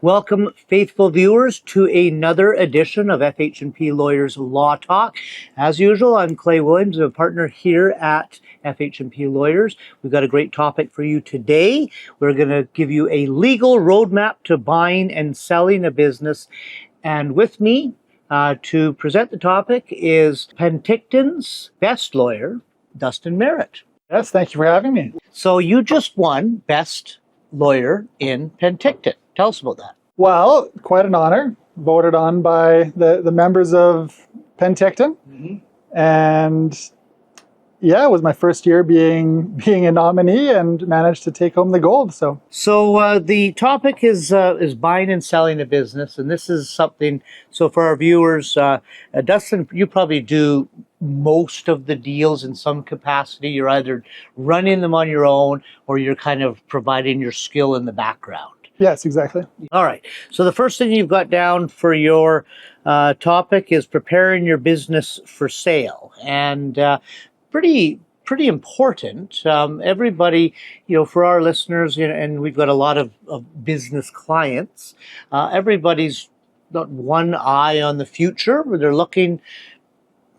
Welcome, faithful viewers, to another edition of FH&P Lawyers Law Talk. As usual, I'm Clay Williams, a partner here at FH&P Lawyers. We've got a great topic for you today. We're going to give you a legal roadmap to buying and selling a business. And with me to present the topic is Penticton's best lawyer, Dustin Merritt. Yes, thank you for having me. So you just won Best Lawyer in Penticton. Tell us about that. Well, quite an honor, voted on by the members of Penticton. Mm-hmm. And yeah, it was my first year being a nominee and managed to take home the gold. So the topic is buying and selling a business. And this is something, so for our viewers, Dustin, you probably do most of the deals in some capacity. You're either running them on your own or you're kind of providing your skill in the background. Yes, exactly. All right. So the first thing you've got down for your topic is preparing your business for sale. And pretty important. Everybody, for our listeners, and we've got a lot of business clients, everybody's got one eye on the future where they're looking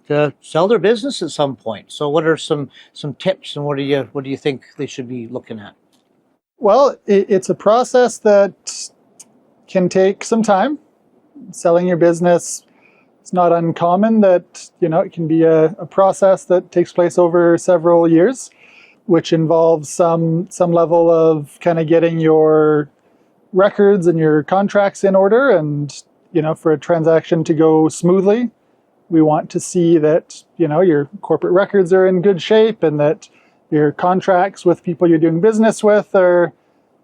to sell their business at some point. So what are some tips and what do you think they should be looking at? Well, it's a process that can take some time. Selling your business, it's not uncommon that, it can be a process that takes place over several years, which involves some level of kind of getting your records and your contracts in order. And, for a transaction to go smoothly, we want to see that, your corporate records are in good shape and that your contracts with people you're doing business with are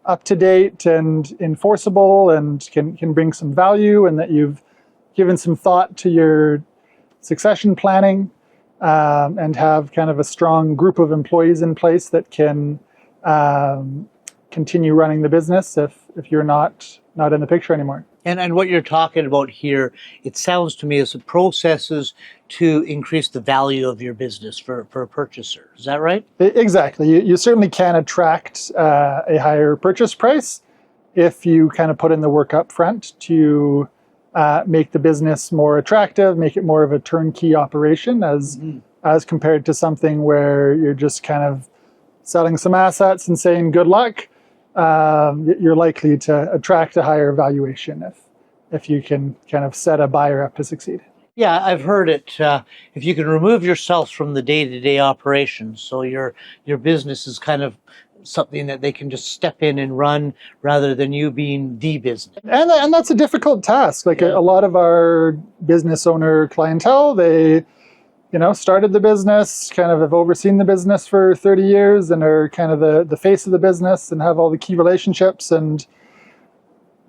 up to date and enforceable and can bring some value, and that you've given some thought to your succession planning and have kind of a strong group of employees in place that can continue running the business if you're not in the picture anymore. And what you're talking about here, it sounds to me as processes to increase the value of your business for a purchaser. Is that right? Exactly. You certainly can attract a higher purchase price if you kind of put in the work up front to make the business more attractive, make it more of a turnkey operation as compared to something where you're just kind of selling some assets and saying good luck. You're likely to attract a higher valuation if you can kind of set a buyer up to succeed. Yeah, I've heard it. If you can remove yourself from the day-to-day operations, so your business is kind of something that they can just step in and run rather than you being the business. And that's a difficult task. Like a lot of our business owner clientele, they started the business, kind of have overseen the business for 30 years and are kind of the face of the business and have all the key relationships. And,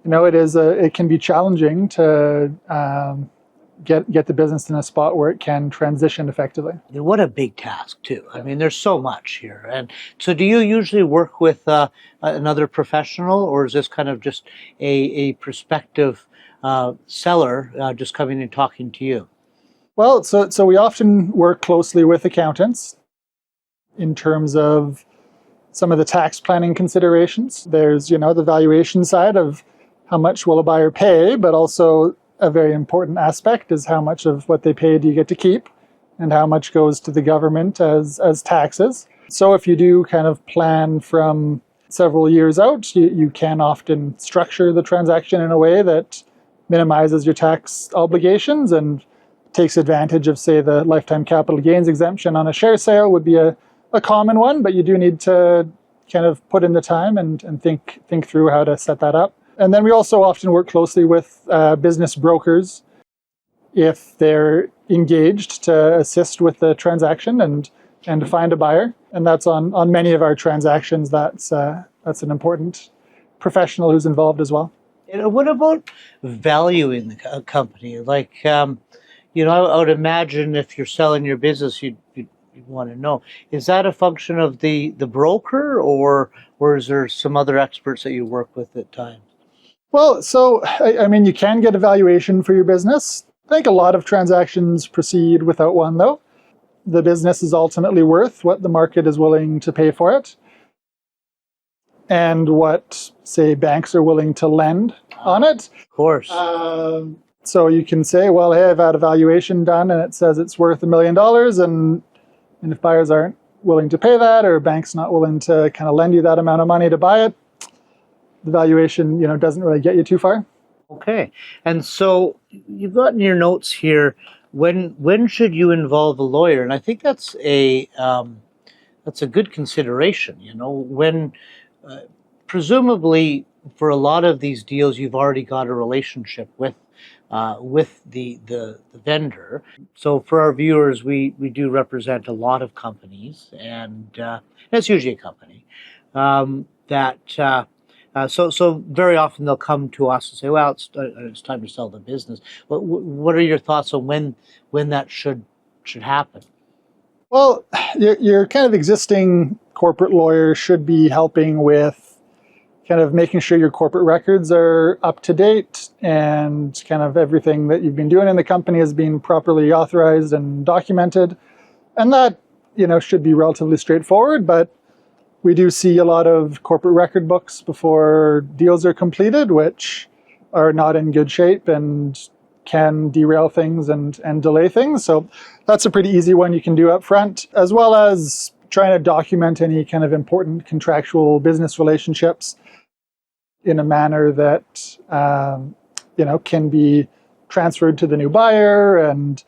it can be challenging to get the business in a spot where it can transition effectively. What a big task, too. I mean, there's so much here. And so do you usually work with another professional, or is this kind of just a prospective seller just coming and talking to you? Well, so we often work closely with accountants in terms of some of the tax planning considerations. There's, the valuation side of how much will a buyer pay, but also a very important aspect is how much of what they pay do you get to keep and how much goes to the government as taxes. So if you do kind of plan from several years out, you can often structure the transaction in a way that minimizes your tax obligations and takes advantage of, say, the lifetime capital gains exemption on a share sale would be a common one, but you do need to kind of put in the time and think through how to set that up. And then we also often work closely with business brokers if they're engaged to assist with the transaction and to find a buyer. And that's on many of our transactions. That's an important professional who's involved as well. And what about valuing the company? Like, I would imagine if you're selling your business, you'd want to know, is that a function of the broker or is there some other experts that you work with at times? Well, so, I mean, you can get a valuation for your business. I think a lot of transactions proceed without one, though. The business is ultimately worth what the market is willing to pay for it. and what, say, banks are willing to lend on it. Of course. So you can say, well, hey, I've had a valuation done and it says it's worth $1 million, and if buyers aren't willing to pay that, or a bank's not willing to kind of lend you that amount of money to buy it, the valuation, doesn't really get you too far. Okay. And so you've got in your notes here, when should you involve a lawyer? And I think that's a good consideration. When presumably for a lot of these deals, you've already got a relationship with the vendor. So for our viewers, we do represent a lot of companies, and it's usually a company so very often they'll come to us and say, well, it's time to sell the business. What are your thoughts on when that should happen? Well, your kind of existing corporate lawyer should be helping with kind of making sure your corporate records are up to date and kind of everything that you've been doing in the company is being properly authorized and documented. And that, should be relatively straightforward, but we do see a lot of corporate record books before deals are completed, which are not in good shape and can derail things and delay things. So that's a pretty easy one you can do up front, as well as trying to document any kind of important contractual business relationships in a manner that can be transferred to the new buyer and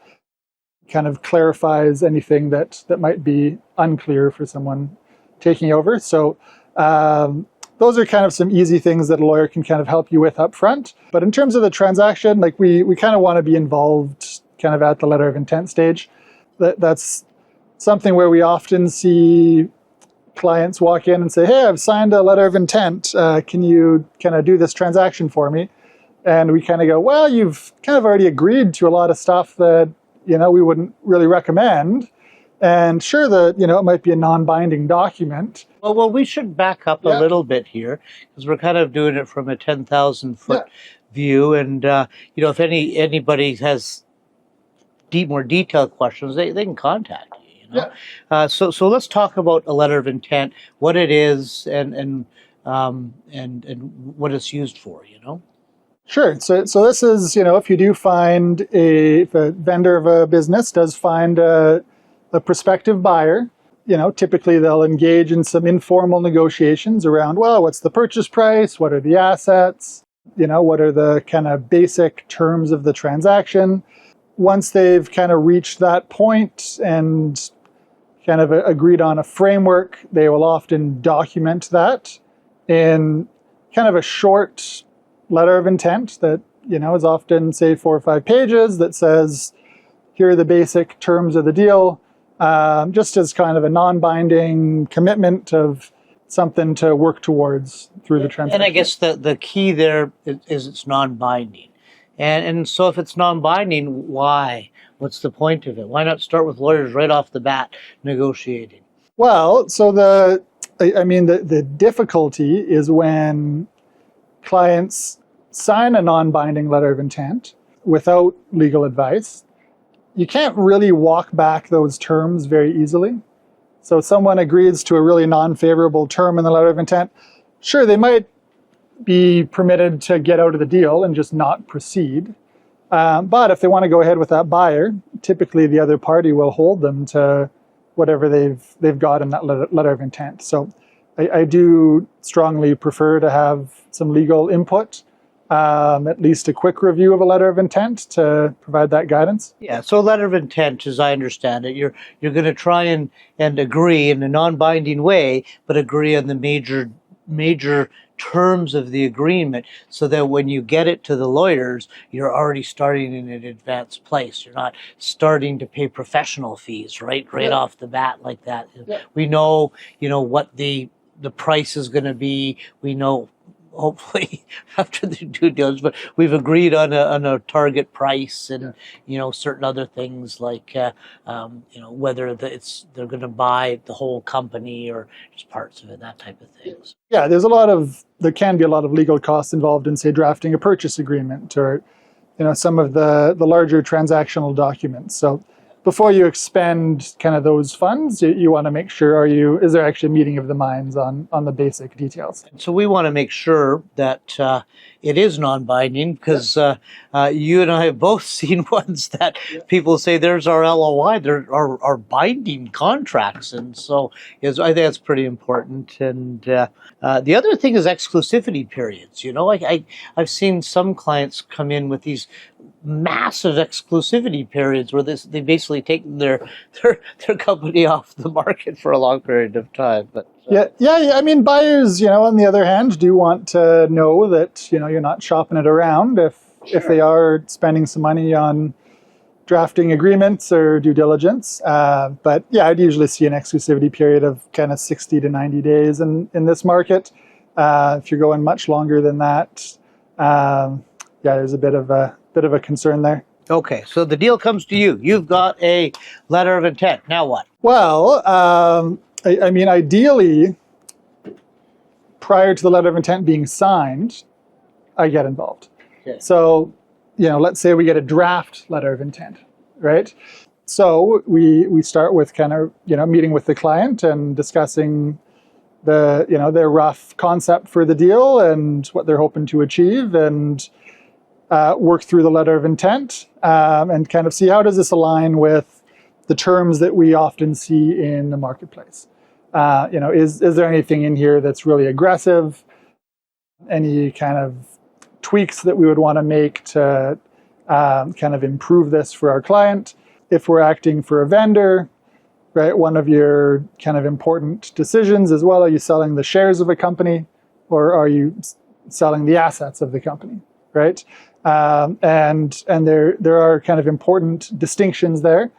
kind of clarifies anything that might be unclear for someone taking over. So those are kind of some easy things that a lawyer can kind of help you with up front. But in terms of the transaction, like we kind of want to be involved kind of at the letter of intent stage. That's something where we often see clients walk in and say, hey, I've signed a letter of intent. Can you kind of do this transaction for me? And we kind of go, well, you've kind of already agreed to a lot of stuff that, we wouldn't really recommend. And sure, it might be a non-binding document. Well, we should back up a little bit here, because we're kind of doing it from a 10,000-foot view. And if anybody has more detailed questions, they can contact you. So let's talk about a letter of intent, what it is, and what it's used for. Sure. So this is, if you do find if a vendor of a business does find a prospective buyer, typically they'll engage in some informal negotiations around, well, what's the purchase price? What are the assets? What are the kind of basic terms of the transaction? Once they've kind of reached that point and kind of agreed on a framework, they will often document that in kind of a short letter of intent that, is often, say, 4 or 5 pages that says, here are the basic terms of the deal. Just as kind of a non-binding commitment of something to work towards through the transaction. And I guess the key there is it's non-binding. And so if it's non-binding, why? What's the point of it? Why not start with lawyers right off the bat negotiating? Well, so the difficulty is when clients sign a non-binding letter of intent without legal advice. You can't really walk back those terms very easily. So someone agrees to a really non-favorable term in the letter of intent. Sure, they might be permitted to get out of the deal and just not proceed. But if they want to go ahead with that buyer, typically the other party will hold them to whatever they've got in that letter of intent. So I do strongly prefer to have some legal input, at least a quick review of a letter of intent to provide that guidance. Yeah, so a letter of intent, as I understand it, you're going to try and agree in a non-binding way, but agree on the major terms of the agreement, so that when you get it to the lawyers, you're already starting in an advanced place. You're not starting to pay professional fees right off the bat like that. Yeah. We know, what the price is going to be. We know, hopefully after the due diligence, but we've agreed on a target price and certain other things like whether they're going to buy the whole company or just parts of it, that type of things. Yeah, there can be a lot of legal costs involved in, say, drafting a purchase agreement or some of the larger transactional documents. So before you expend kind of those funds, you want to make sure, is there actually a meeting of the minds on the basic details? So we want to make sure that it is non-binding, because you and I have both seen ones that people say, there's our LOI, there are binding contracts. And so I think that's pretty important. And the other thing is exclusivity periods. I've seen some clients come in with these massive exclusivity periods where they basically take their company off the market for a long period of time. But yeah. I mean, buyers, on the other hand, do want to know that you're not shopping it around if they are spending some money on drafting agreements or due diligence. But yeah, I'd usually see an exclusivity period of kind of 60 to 90 days in this market. If you're going much longer than that, there's a bit of a concern there. Okay, so the deal comes to you. You've got a letter of intent. Now what? Well, I mean, ideally, prior to the letter of intent being signed, I get involved. Okay. So, let's say we get a draft letter of intent, right? So we start with kind of, meeting with the client and discussing their rough concept for the deal and what they're hoping to achieve, and work through the letter of intent and kind of see how does this align with the terms that we often see in the marketplace. Is there anything in here that's really aggressive? Any kind of tweaks that we would want to make to kind of improve this for our client? If we're acting for a vendor, right, one of your kind of important decisions as well, are you selling the shares of a company or are you selling the assets of the company, right? And there are kind of important distinctions there,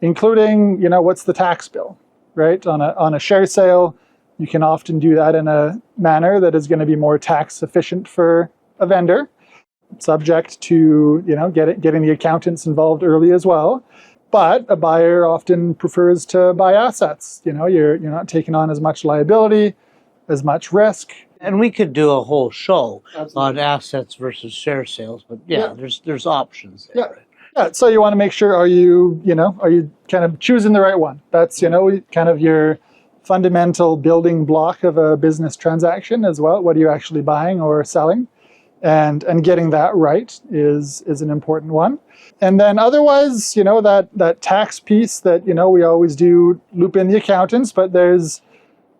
including, what's the tax bill, right? On a share sale, you can often do that in a manner that is going to be more tax efficient for a vendor, subject to, getting the accountants involved early as well. But a buyer often prefers to buy assets. You're not taking on as much liability, as much risk. And we could do a whole show on assets versus share sales, but there's options there. Right? Yeah. So you want to make sure, are you kind of choosing the right one? That's, kind of your fundamental building block of a business transaction as well. What are you actually buying or selling? And getting that right is an important one. And then otherwise, that tax piece that, we always do loop in the accountants, but there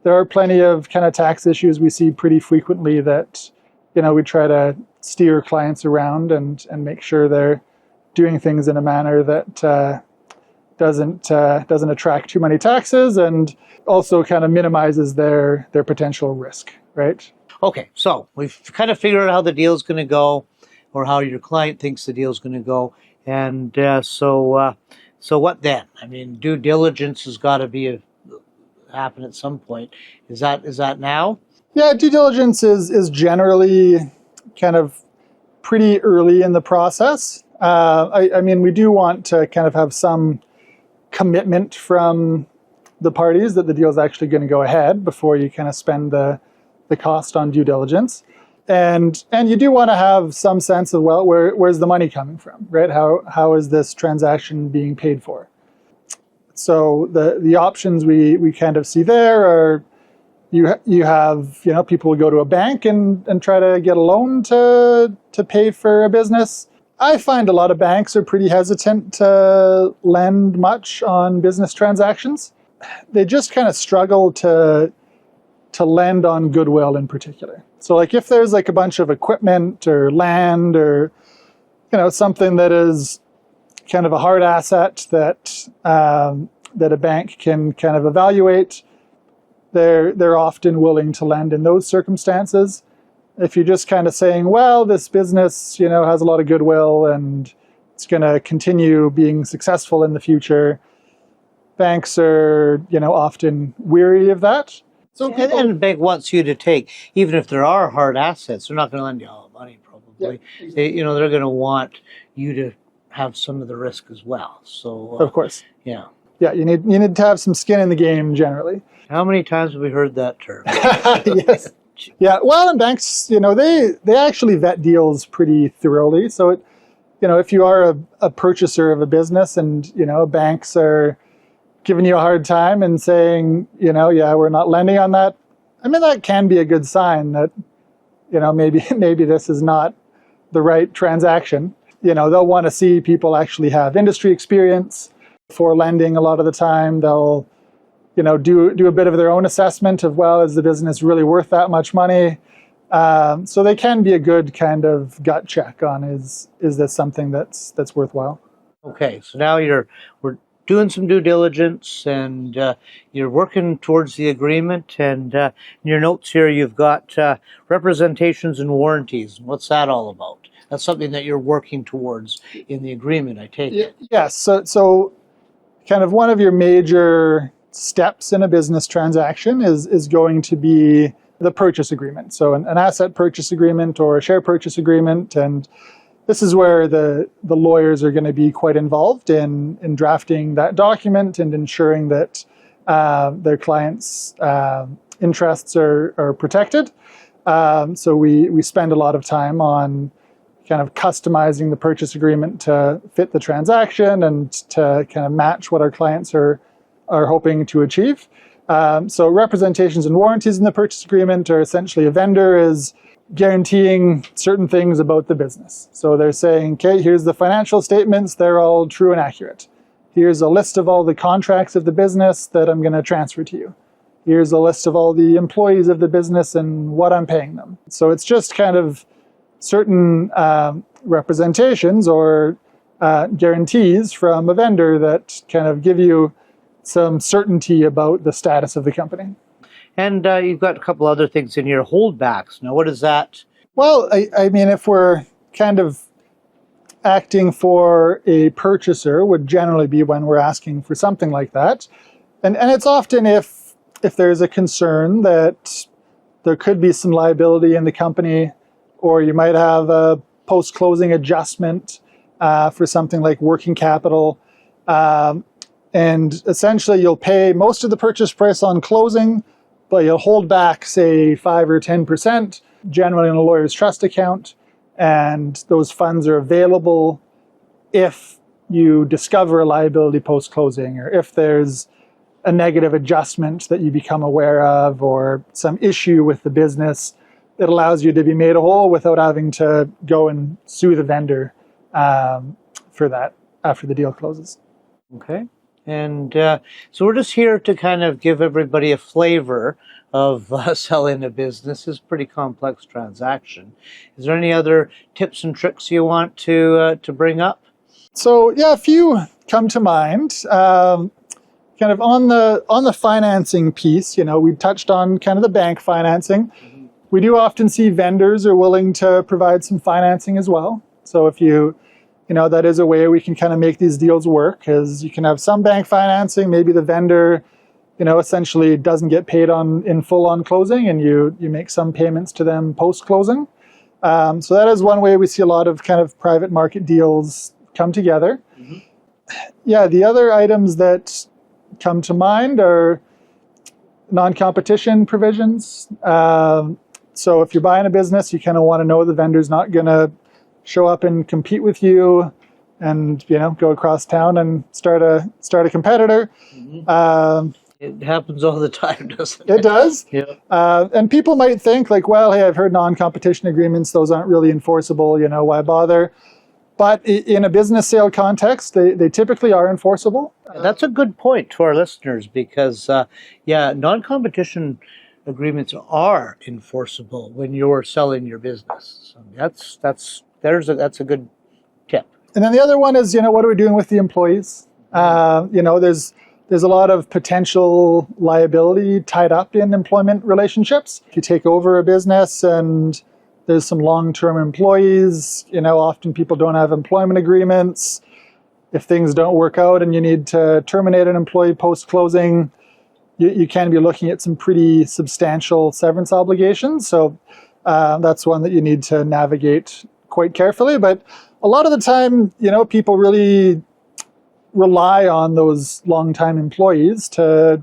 are plenty of kind of tax issues we see pretty frequently that, we try to steer clients around and make sure they're doing things in a manner that doesn't attract too many taxes and also kind of minimizes their potential risk, right? Okay, so we've kind of figured out how the deal's going to go, or how your client thinks the deal's going to go, and so what then? I mean, due diligence has got to happen at some point. Is that now? Yeah, due diligence is generally kind of pretty early in the process. I mean, we do want to kind of have some commitment from the parties that the deal is actually going to go ahead before you kind of spend the cost on due diligence. And you do want to have some sense of, well, where's the money coming from, right? How is this transaction being paid for? So the options we kind of see there are you have, people will go to a bank and try to get a loan to pay for a business. I find a lot of banks are pretty hesitant to lend much on business transactions. They just kind of struggle to lend on goodwill in particular. So like if there's like a bunch of equipment or land or, something that is kind of a hard asset that a bank can kind of evaluate, they're often willing to lend in those circumstances. If you're just kind of saying, well, this business, has a lot of goodwill and it's going to continue being successful in the future, banks are, often weary of that. So and the bank wants you to take, even if there are hard assets, they're not going to lend you all the money probably. Yeah. They're going to want you to have some of the risk as well. So of course. Yeah. Yeah, you need to have some skin in the game generally. How many times have we heard that term? Yes. Yeah, well, and banks, they actually vet deals pretty thoroughly. So if you are a purchaser of a business and, banks are giving you a hard time and saying, yeah, we're not lending on that, I mean, that can be a good sign that, maybe this is not the right transaction. They'll want to see people actually have industry experience for lending a lot of the time. They'll, do a bit of their own assessment of, well, is the business really worth that much money? So they can be a good kind of gut check on, is this something that's worthwhile? Okay, so now we're doing some due diligence, and you're working towards the agreement, and in your notes here you've got representations and warranties. What's that all about? That's something that you're working towards in the agreement, I take it. Yes, so kind of one of your major steps in a business transaction is going to be the purchase agreement. So an asset purchase agreement or a share purchase agreement, and this is where the lawyers are going to be quite involved in drafting that document and ensuring that their clients' interests are protected. So we spend a lot of time on kind of customizing the purchase agreement to fit the transaction and to kind of match what our clients are hoping to achieve. So representations and warranties in the purchase agreement are essentially a vendor is guaranteeing certain things about the business. So they're saying, okay, here's the financial statements, they're all true and accurate. Here's a list of all the contracts of the business that I'm going to transfer to you. Here's a list of all the employees of the business and what I'm paying them. So it's just kind of certain representations or guarantees from a vendor that kind of give you some certainty about the status of the company. And you've got a couple other things in here, holdbacks. Now, what is that? Well, I mean, if we're kind of acting for a purchaser, would generally be when we're asking for something like that. And it's often if there's a concern that there could be some liability in the company, or you might have a post-closing adjustment for something like working capital. And essentially, you'll pay most of the purchase price on closing, but you'll hold back, say, 5 or 10%, generally in a lawyer's trust account, and those funds are available if you discover a liability post-closing, or if there's a negative adjustment that you become aware of, or some issue with the business. It allows you to be made whole without having to go and sue the vendor for that after the deal closes. Okay. And so we're just here to kind of give everybody a flavor of selling a business. It's a pretty complex transaction. Is there any other tips and tricks you want to bring up? So yeah, a few come to mind. Kind of on the financing piece, we touched on kind of the bank financing. Mm-hmm. We do often see vendors are willing to provide some financing as well. So if that is a way we can kind of make these deals work, because you can have some bank financing, maybe the vendor, essentially doesn't get paid in full on closing, and you make some payments to them post-closing. So that is one way we see a lot of kind of private market deals come together. Mm-hmm. Yeah, the other items that come to mind are non-competition provisions. So if you're buying a business, you kind of want to know the vendor's not going to show up and compete with you and, go across town and start a competitor. Mm-hmm. It happens all the time, doesn't it? It does. Yeah. And people might think like, well, hey, I've heard non-competition agreements, those aren't really enforceable, why bother? But in a business sale context, they typically are enforceable. That's a good point to our listeners, because, non-competition agreements are enforceable when you're selling your business. So that's a good tip. And then the other one is, what are we doing with the employees? There's a lot of potential liability tied up in employment relationships. If you take over a business and there's some long-term employees, often people don't have employment agreements. If things don't work out and you need to terminate an employee post-closing, you can be looking at some pretty substantial severance obligations. So that's one that you need to navigate quite carefully. But a lot of the time, people really rely on those long-time employees to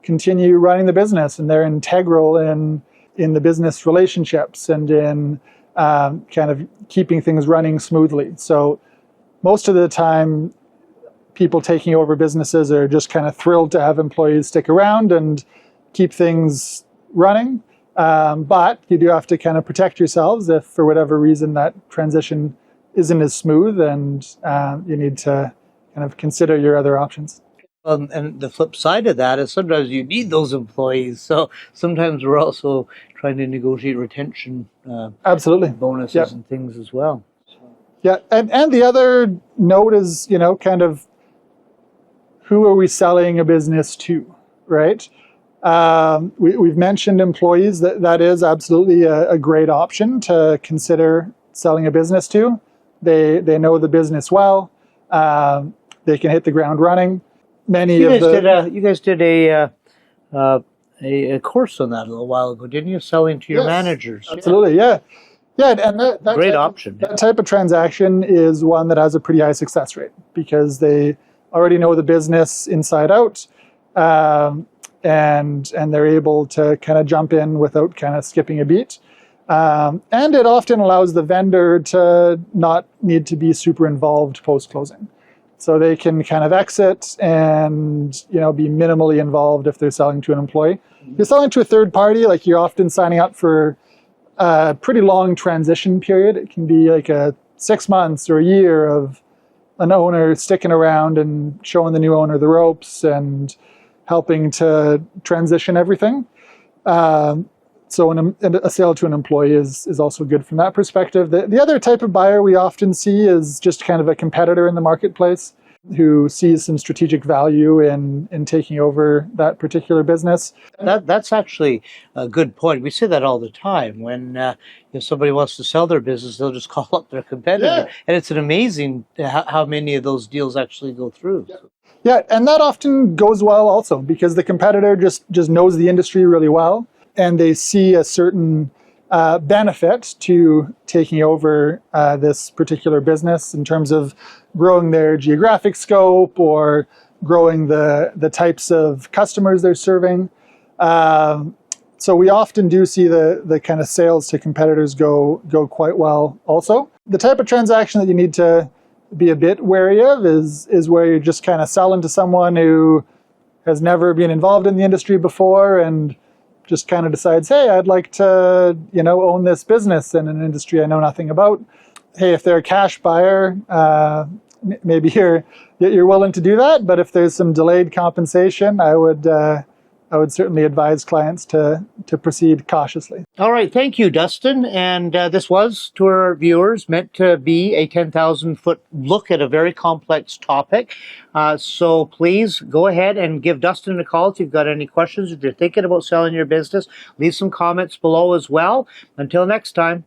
continue running the business, and they're integral in the business relationships and in kind of keeping things running smoothly. So most of the time, people taking over businesses are just kind of thrilled to have employees stick around and keep things running. But you do have to kind of protect yourselves if, for whatever reason, that transition isn't as smooth, and you need to kind of consider your other options. And the flip side of that is sometimes you need those employees. So sometimes we're also trying to negotiate retention Absolutely. bonuses Yep. and things as well. Yeah, and the other note is, kind of who are we selling a business to, right? We've mentioned employees. That is absolutely a great option to consider selling a business to. They know the business well. They can hit the ground running. You guys did a course on that a little while ago, didn't you? Selling to your Yes, managers. absolutely, yeah. And that Great option. That type of transaction is one that has a pretty high success rate because they already know the business inside out, and they're able to kind of jump in without kind of skipping a beat. And it often allows the vendor to not need to be super involved post-closing. So they can kind of exit and be minimally involved if they're selling to an employee. If you're selling to a third party, like you're often signing up for a pretty long transition period. It can be like 6 months or a year of an owner sticking around and showing the new owner the ropes and helping to transition everything. So a sale to an employee is also good from that perspective. The other type of buyer we often see is just kind of a competitor in the marketplace who sees some strategic value in taking over that particular business. That's actually a good point. We say that all the time. When if somebody wants to sell their business, they'll just call up their competitor. Yeah. And it's an amazing how many of those deals actually go through. Yeah, and that often goes well also because the competitor just knows the industry really well, and they see a certain benefit to taking over this particular business in terms of growing their geographic scope or growing the types of customers they're serving. So we often do see the kind of sales to competitors go quite well also. The type of transaction that you need to be a bit wary of is where you're just kind of selling to someone who has never been involved in the industry before and just kind of decides, hey, I'd like to, own this business in an industry I know nothing about. Hey, if they're a cash buyer, maybe you're willing to do that. But if there's some delayed compensation, I would certainly advise clients to proceed cautiously. All right. Thank you, Dustin. And this was, to our viewers, meant to be a 10,000-foot look at a very complex topic. So please go ahead and give Dustin a call if you've got any questions. If you're thinking about selling your business, leave some comments below as well. Until next time.